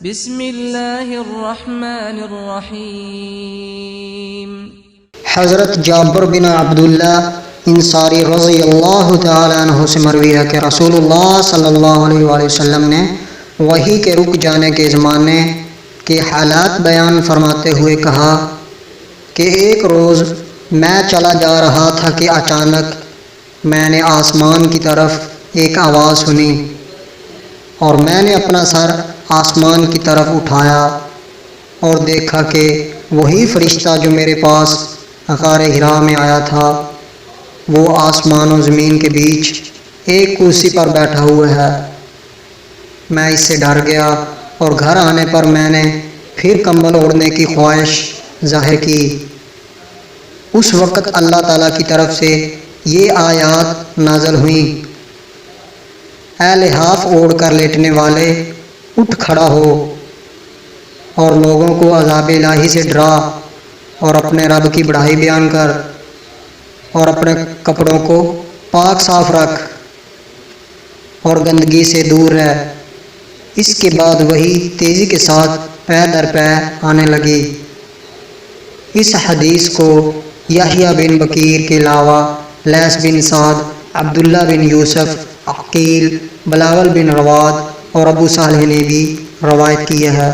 بسم اللہ الرحمن الرحیم۔ حضرت جابر بن عبداللہ انصاری رضی اللہ تعالیٰ عنہ سے مروی ہے کہ رسول اللہ صلی اللہ علیہ وآلہ وسلم نے وحی کے رک جانے کے زمانے کے حالات بیان فرماتے ہوئے کہا کہ ایک روز میں چلا جا رہا تھا کہ اچانک میں نے آسمان کی طرف ایک آواز سنی اور میں نے اپنا سر آسمان کی طرف اٹھایا اور دیکھا کہ وہی فرشتہ جو میرے پاس غار حرا میں آیا تھا وہ آسمان و زمین کے بیچ ایک کرسی پر بیٹھا ہوا ہے۔ میں اس سے ڈر گیا اور گھر آنے پر میں نے پھر کمبل اوڑھنے کی خواہش ظاہر کی۔ اس وقت اللہ تعالیٰ کی طرف سے یہ آیات نازل ہوئیں: اے لحاف اوڑھ کر لیٹنے والے، اٹھ کھڑا ہو اور لوگوں کو عذاب الہی سے ڈرا اور اپنے رب کی بڑائی بیان کر اور اپنے کپڑوں کو پاک صاف رکھ اور گندگی سے دور رہ۔ اس کے بعد وہی تیزی کے ساتھ پے در پے آنے لگی۔ اس حدیث کو یحییٰ بن بکیر کے علاوہ لیث بن سعد، عبداللہ بن یوسف، عقیل، بلاول بن رواد اور ابو صالح نے بھی روایت کی ہے۔